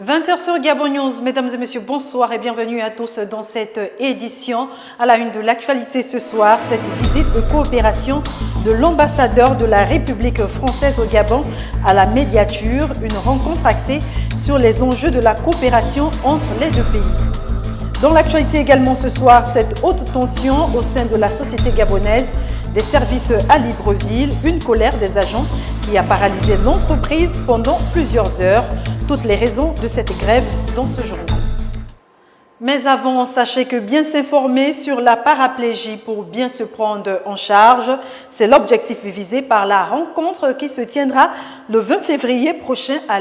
20h sur Gabon News, mesdames et messieurs, bonsoir et bienvenue à tous dans cette édition. À la une de l'actualité ce soir, cette visite de coopération de l'ambassadeur de la République française au Gabon à la médiature, une rencontre axée sur les enjeux de la coopération entre les deux pays. Dans l'actualité également ce soir, cette haute tension au sein de la société gabonaise des services à Libreville, une colère des agents qui a paralysé l'entreprise pendant plusieurs heures. Toutes les raisons de cette grève dans ce journal. Mais avant, sachez que bien s'informer sur la paraplégie pour bien se prendre en charge, c'est l'objectif visé par la rencontre qui se tiendra le 20 février prochain à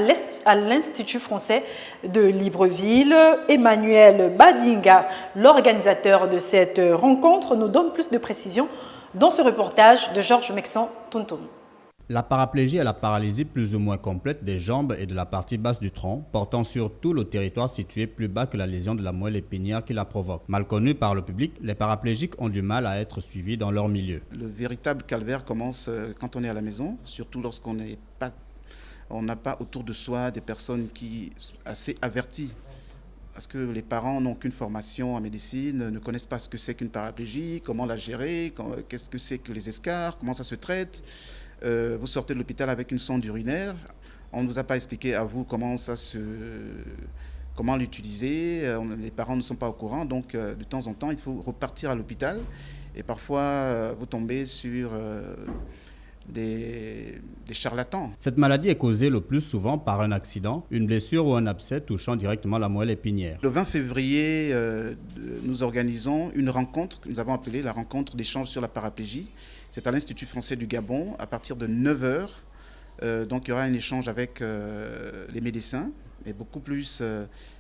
l'Institut français de Libreville. Emmanuel Badinga, l'organisateur de cette rencontre, nous donne plus de précisions dans ce reportage de Georges Mexan-Tonton. La paraplégie est la paralysie plus ou moins complète des jambes et de la partie basse du tronc, portant sur tout le territoire situé plus bas que la lésion de la moelle épinière qui la provoque. Mal connue par le public, les paraplégiques ont du mal à être suivis dans leur milieu. Le véritable calvaire commence quand on est à la maison, surtout lorsqu'on n'a pas autour de soi des personnes qui sont assez averties. Parce que les parents n'ont qu'une formation en médecine, ne connaissent pas ce que c'est qu'une paraplégie, comment la gérer, qu'est-ce que c'est que les escarres, comment ça se traite. Vous sortez de l'hôpital avec une sonde urinaire, on ne vous a pas expliqué à vous comment l'utiliser, les parents ne sont pas au courant, donc de temps en temps il faut repartir à l'hôpital et parfois vous tombez sur des charlatans. Cette maladie est causée le plus souvent par un accident, une blessure ou un abcès touchant directement la moelle épinière. Le 20 février, nous organisons une rencontre que nous avons appelée la rencontre d'échange sur la paraplégie. C'est à l'Institut français du Gabon à partir de 9h. Donc il y aura un échange avec les médecins, mais beaucoup plus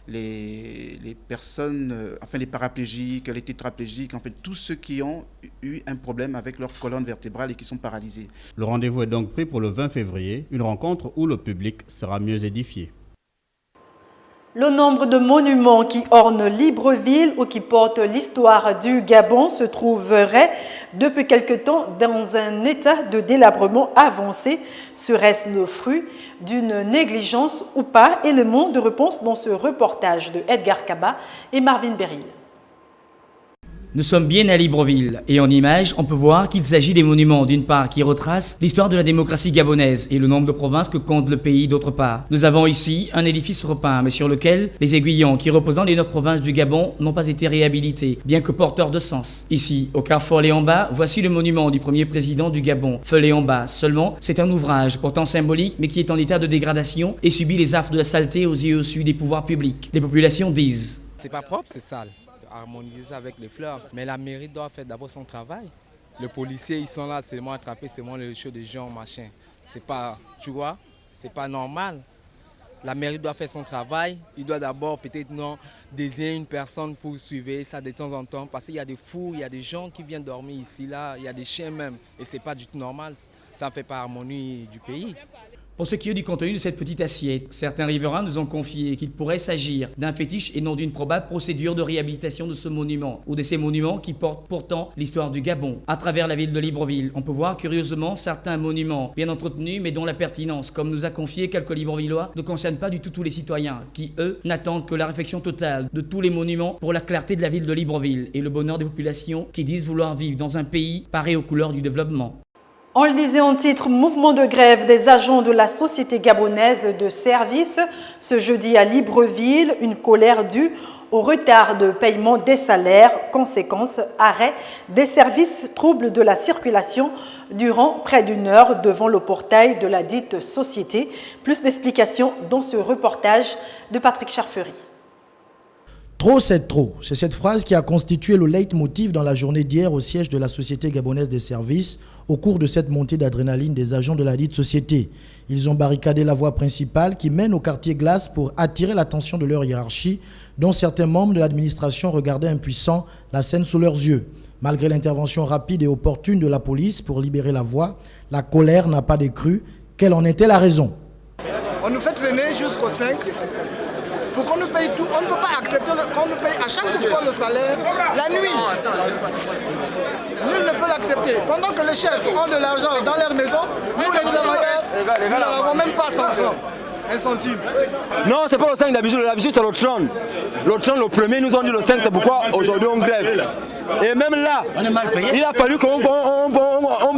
les personnes, les paraplégiques, les tétraplégiques, tous ceux qui ont eu un problème avec leur colonne vertébrale et qui sont paralysés. Le rendez-vous est donc pris pour le 20 février, une rencontre où le public sera mieux édifié. Le nombre de monuments qui ornent Libreville ou qui portent l'histoire du Gabon se trouverait depuis quelque temps dans un état de délabrement avancé. Serait-ce le fruit d'une négligence ou pas? Élément de réponse dans ce reportage de Edgar Kaba et Marvin Beryl. Nous sommes bien à Libreville et en image, on peut voir qu'il s'agit des monuments d'une part qui retracent l'histoire de la démocratie gabonaise et le nombre de provinces que compte le pays d'autre part. Nous avons ici un édifice repeint mais sur lequel les aiguillons qui reposent dans les 9 provinces du Gabon n'ont pas été réhabilités, bien que porteurs de sens. Ici, au carrefour Léon-Bas, voici le monument du premier président du Gabon, Feu Léon-Bas. Seulement, c'est un ouvrage pourtant symbolique mais qui est en état de dégradation et subit les affres de la saleté aux yeux au-dessus des pouvoirs publics. Les populations disent: c'est pas propre, c'est sale. Harmoniser ça avec les fleurs. Mais la mairie doit faire d'abord son travail. Les policiers, ils sont là seulement attraper seulement les choses des gens, machin. C'est pas, tu vois, c'est pas normal. La mairie doit faire son travail. Il doit d'abord peut-être désigner une personne pour suivre ça de temps en temps. Parce qu'il y a des fous, il y a des gens qui viennent dormir ici, là, il y a des chiens même. Et c'est pas du tout normal. Ça ne fait pas harmonie du pays. Pour ce qui est du contenu de cette petite assiette, certains riverains nous ont confié qu'il pourrait s'agir d'un fétiche et non d'une probable procédure de réhabilitation de ce monument, ou de ces monuments qui portent pourtant l'histoire du Gabon. À travers la ville de Libreville, on peut voir curieusement certains monuments bien entretenus mais dont la pertinence, comme nous a confié quelques Librevillois, ne concerne pas du tout tous les citoyens, qui eux n'attendent que la réflexion totale de tous les monuments pour la clarté de la ville de Libreville et le bonheur des populations qui disent vouloir vivre dans un pays paré aux couleurs du développement. On le disait en titre, mouvement de grève des agents de la Société gabonaise de services. Ce jeudi à Libreville, une colère due au retard de paiement des salaires. Conséquence, arrêt des services, troubles de la circulation durant près d'une heure devant le portail de la dite société. Plus d'explications dans ce reportage de Patrick Charfery. Trop, c'est trop. C'est cette phrase qui a constitué le leitmotiv dans la journée d'hier au siège de la Société gabonaise des services au cours de cette montée d'adrénaline des agents de la dite société. Ils ont barricadé la voie principale qui mène au quartier Glace pour attirer l'attention de leur hiérarchie, dont certains membres de l'administration regardaient impuissants la scène sous leurs yeux. Malgré l'intervention rapide et opportune de la police pour libérer la voie, la colère n'a pas décru. Quelle en était la raison? On nous fait traîner jusqu'au 5 pour qu'on nous paye tout. On ne peut pas accepter qu'on nous paye à chaque fois le salaire la nuit. Nul ne peut l'accepter. Pendant que les chefs ont de l'argent dans leur maison, nous les travailleurs, nous n'en avons même pas 100 francs. 1 centime. Non, c'est pas le 5 d'habitude, l'habitude c'est le 30. Le 30, le premier, nous ont dit le 5, c'est pourquoi aujourd'hui on grève. Et même là, il a fallu qu'on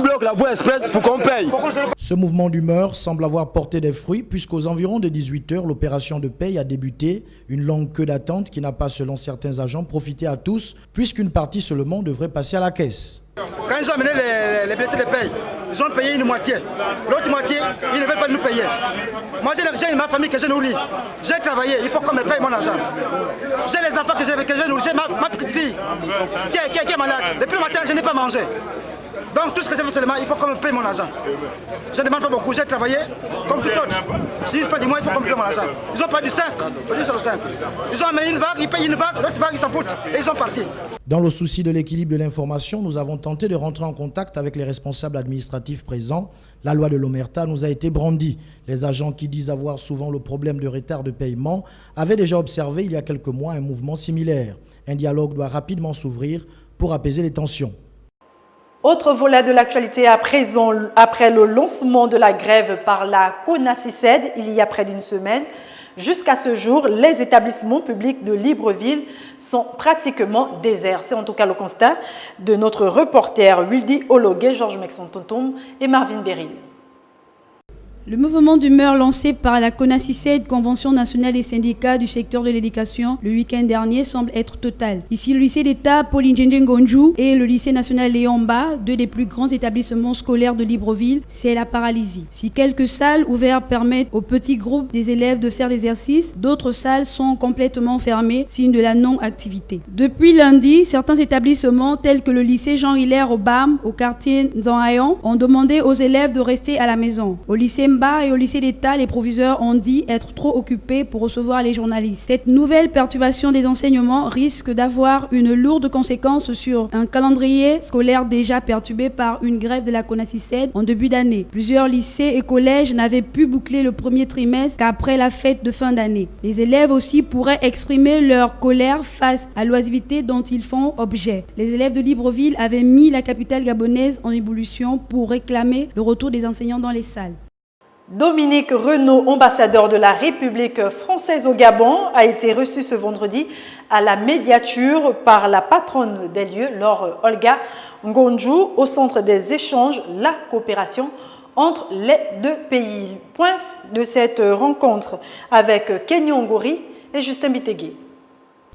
bloque la voie express pour qu'on paye. Ce mouvement d'humeur semble avoir porté des fruits puisqu'aux environs de 18 h, l'opération de paye a débuté. Une longue queue d'attente qui n'a pas, selon certains agents, profité à tous puisqu'une partie seulement devrait passer à la caisse. Quand ils ont amené les billets de paye, ils ont payé une moitié. L'autre moitié, ils ne veulent pas nous payer. Moi, j'ai ma famille que je nourris. J'ai travaillé, il faut qu'on me paye mon argent. J'ai les enfants que je nourris. J'ai ma petite fille qui est malade. Depuis le matin, je n'ai pas mangé. Donc tout ce que je veux seulement, il faut qu'on me paye mon argent. Je ne demande pas beaucoup, j'ai travaillé comme tout autre. Si une fin du mois, il faut qu'on me paye mon argent. Ils ont pris du 5, aujourd'hui sur le 5. Ils ont amené une vague, ils payent une vague, l'autre vague, ils s'en foutent. Et ils sont partis. Dans le souci de l'équilibre de l'information, nous avons tenté de rentrer en contact avec les responsables administratifs présents. La loi de l'Omerta nous a été brandie. Les agents qui disent avoir souvent le problème de retard de paiement avaient déjà observé il y a quelques mois un mouvement similaire. Un dialogue doit rapidement s'ouvrir pour apaiser les tensions. Autre volet de l'actualité à présent, après le lancement de la grève par la CONACYCED il y a près d'une semaine, jusqu'à ce jour, les établissements publics de Libreville sont pratiquement déserts. C'est en tout cas le constat de notre reporter Wildy Ologué, Georges Mexantontom et Marvin Beryl. Le mouvement d'humeur lancé par la CONACYCED, Convention nationale des syndicats du secteur de l'éducation, le week-end dernier semble être total. Ici, le lycée d'État Pauline Ngonju et le lycée national Léon Mba, deux des plus grands établissements scolaires de Libreville, c'est la paralysie. Si quelques salles ouvertes permettent aux petits groupes des élèves de faire l'exercice, d'autres salles sont complètement fermées, signe de la non-activité. Depuis lundi, certains établissements tels que le lycée Jean-Hilaire au BAM, au quartier Nzanhayon, ont demandé aux élèves de rester à la maison. Au lycée et au lycée d'État, les proviseurs ont dit être trop occupés pour recevoir les journalistes. Cette nouvelle perturbation des enseignements risque d'avoir une lourde conséquence sur un calendrier scolaire déjà perturbé par une grève de la CONACYCED en début d'année. Plusieurs lycées et collèges n'avaient pu boucler le premier trimestre qu'après la fête de fin d'année. Les élèves aussi pourraient exprimer leur colère face à l'oisiveté dont ils font objet. Les élèves de Libreville avaient mis la capitale gabonaise en ébullition pour réclamer le retour des enseignants dans les salles. Dominique Renaud, ambassadeur de la République française au Gabon, a été reçu ce vendredi à la médiature par la patronne des lieux, Laure Olga Ngonju, au centre des échanges, la coopération entre les deux pays. Point de cette rencontre avec Kenyon Ngori et Justin Bitegui.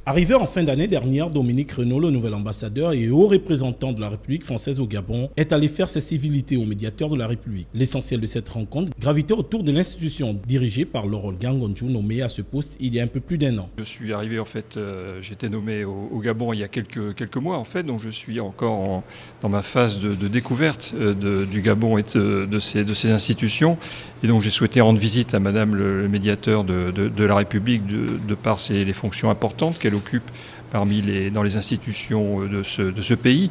Arrivé en fin d'année dernière, Dominique Renaud, le nouvel ambassadeur et haut représentant de la République française au Gabon, est allé faire ses civilités au médiateur de la République. L'essentiel de cette rencontre gravitait autour de l'institution dirigée par Laure Olga Ngonju, nommée à ce poste il y a un peu plus d'1 an. Je suis arrivé en fait, j'ai été nommé au Gabon il y a quelques mois en fait, donc je suis encore dans ma phase de découverte du Gabon et de ses institutions. Et donc j'ai souhaité rendre visite à Madame le médiateur de la République de par les fonctions importantes qu'elle occupe dans les institutions de ce pays.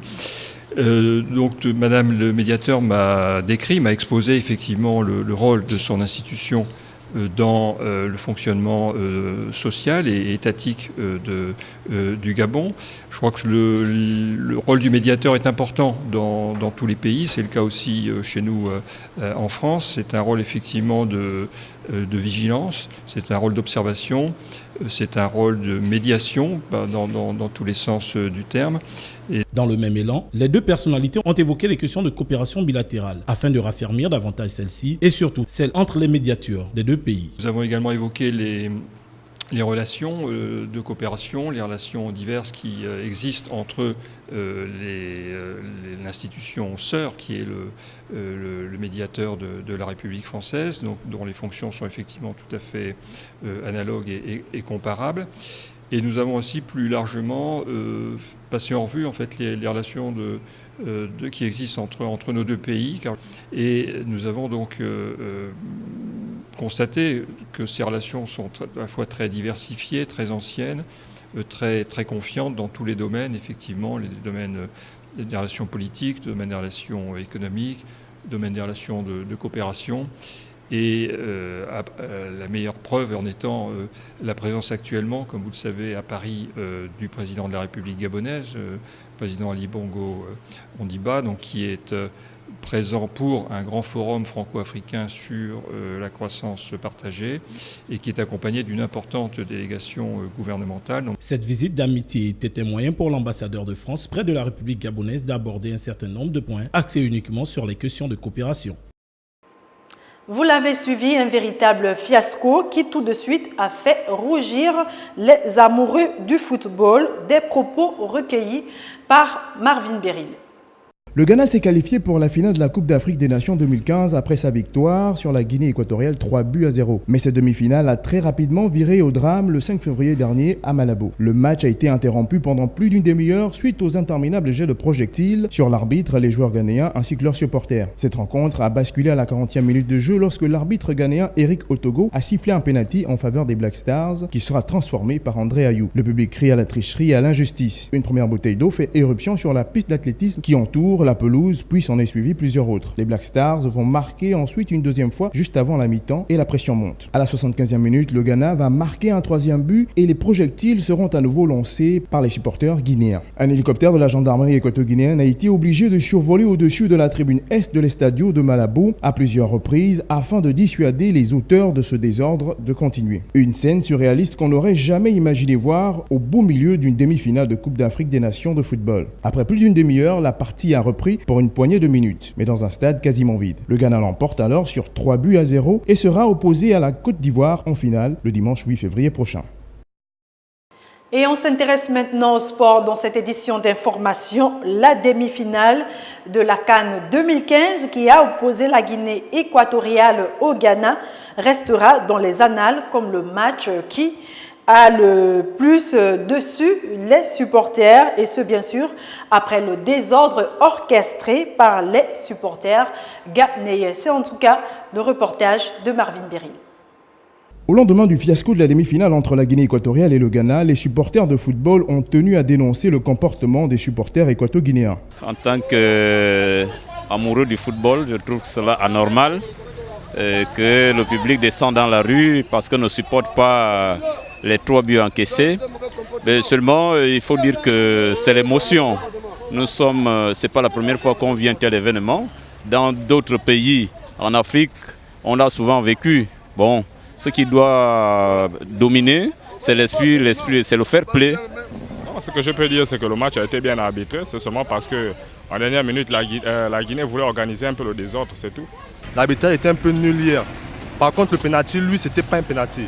Donc Madame le médiateur m'a exposé effectivement le rôle de son institution dans le fonctionnement social et étatique du Gabon. Je crois que le rôle du médiateur est important dans tous les pays. C'est le cas aussi chez nous en France. C'est un rôle effectivement de vigilance, c'est un rôle d'observation, c'est un rôle de médiation dans tous les sens du terme. Et dans le même élan, les deux personnalités ont évoqué les questions de coopération bilatérale afin de raffermir davantage celle-ci et surtout celle entre les médiateurs des deux pays. Nous avons également évoqué les relations de coopération, les relations diverses qui existent entre l'institution sœur qui est le médiateur de la République française, donc, dont les fonctions sont effectivement tout à fait analogues et comparables. Et nous avons aussi plus largement passé en revue en fait, les relations qui existent entre nos deux pays. Et nous avons donc constaté que ces relations sont à la fois très diversifiées, très anciennes, très confiantes dans tous les domaines, effectivement, les domaines des relations politiques, le domaine des relations économiques, le domaine des relations de coopération. Et la meilleure preuve en étant la présence actuellement, comme vous le savez, à Paris du président de la République gabonaise, le président Ali Bongo Ondimba, donc qui est présent pour un grand forum franco-africain sur la croissance partagée et qui est accompagné d'une importante délégation gouvernementale. Cette visite d'amitié était un moyen pour l'ambassadeur de France près de la République gabonaise d'aborder un certain nombre de points axés uniquement sur les questions de coopération. Vous l'avez suivi, un véritable fiasco qui tout de suite a fait rougir les amoureux du football, des propos recueillis par Marvin Beryl. Le Ghana s'est qualifié pour la finale de la Coupe d'Afrique des Nations 2015 après sa victoire sur la Guinée équatoriale 3-0. Mais cette demi-finale a très rapidement viré au drame le 5 février dernier à Malabo. Le match a été interrompu pendant plus d'une demi-heure suite aux interminables jets de projectiles sur l'arbitre, les joueurs ghanéens ainsi que leurs supporters. Cette rencontre a basculé à la 40e minute de jeu lorsque l'arbitre ghanéen Eric Otogo a sifflé un penalty en faveur des Black Stars qui sera transformé par André Ayou. Le public crie à la tricherie et à l'injustice. Une première bouteille d'eau fait éruption sur la piste d'athlétisme qui entoure la pelouse, puis s'en est suivi plusieurs autres. Les Black Stars vont marquer ensuite une deuxième fois juste avant la mi-temps et la pression monte. À la 75e minute, le Ghana va marquer un troisième but et les projectiles seront à nouveau lancés par les supporters guinéens. Un hélicoptère de la gendarmerie équato-guinéenne a été obligé de survoler au-dessus de la tribune est de l'Estadio de Malabo à plusieurs reprises afin de dissuader les auteurs de ce désordre de continuer. Une scène surréaliste qu'on n'aurait jamais imaginé voir au beau milieu d'une demi-finale de Coupe d'Afrique des Nations de football. Après plus d'une demi-heure, la partie a repris pour une poignée de minutes, mais dans un stade quasiment vide. Le Ghana l'emporte alors sur 3-0 et sera opposé à la Côte d'Ivoire en finale le dimanche 8 février prochain. Et on s'intéresse maintenant au sport dans cette édition d'information. La demi-finale de la CAN 2015 qui a opposé la Guinée équatoriale au Ghana restera dans les annales comme le match qui a le plus dessus les supporters et ce bien sûr après le désordre orchestré par les supporters ghanéens. C'est en tout cas le reportage de Marvin Beryl. Au lendemain du fiasco de la demi-finale entre la Guinée équatoriale et le Ghana, les supporters de football ont tenu à dénoncer le comportement des supporters équato-guinéens. En tant qu'amoureux du football, je trouve cela anormal que le public descende dans la rue parce qu'on ne supporte pas les 3 buts encaissés. Mais seulement, il faut dire que c'est l'émotion. C'est pas la première fois qu'on vit un tel événement. Dans d'autres pays, en Afrique, on l'a souvent vécu. Bon, ce qui doit dominer, c'est l'esprit, c'est le fair play. Ce que je peux dire, c'est que le match a été bien arbitré. C'est seulement parce qu'en dernière minute, la Guinée voulait organiser un peu le désordre, c'est tout. L'arbitrage était un peu nul hier. Par contre, le penalty, lui, c'était pas un penalty.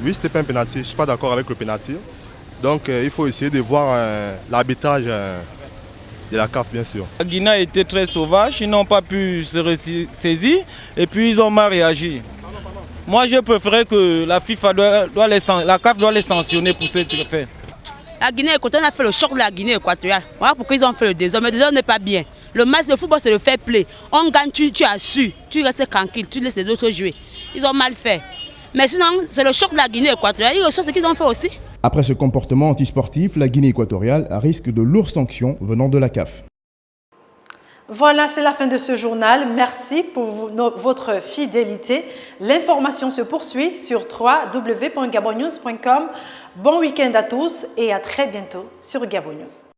Oui, c'était pas un penalty. Je ne suis pas d'accord avec le penalty. Donc, il faut essayer de voir l'arbitrage de la CAF, bien sûr. La Guinée a été très sauvage. Ils n'ont pas pu se ressaisir et puis ils ont mal réagi. Moi, je préférais que la FIFA la CAF doit les sanctionner pour ce fait. La Guinée équatoriale a fait le choc de la Guinée équatoriale. Voilà pourquoi ils ont fait le désordre. Mais le désordre n'est pas bien. Le match de football, c'est le fair play. On gagne, tu as su. Tu restes tranquille, tu laisses les autres jouer. Ils ont mal fait. Mais sinon, c'est le choc de la Guinée équatoriale. Ils reçoivent ce qu'ils ont fait aussi. Après ce comportement antisportif, la Guinée équatoriale risque de lourdes sanctions venant de la CAF. Voilà, c'est la fin de ce journal. Merci pour votre fidélité. L'information se poursuit sur www.gabonnews.com. Bon week-end à tous et à très bientôt sur Gabon News.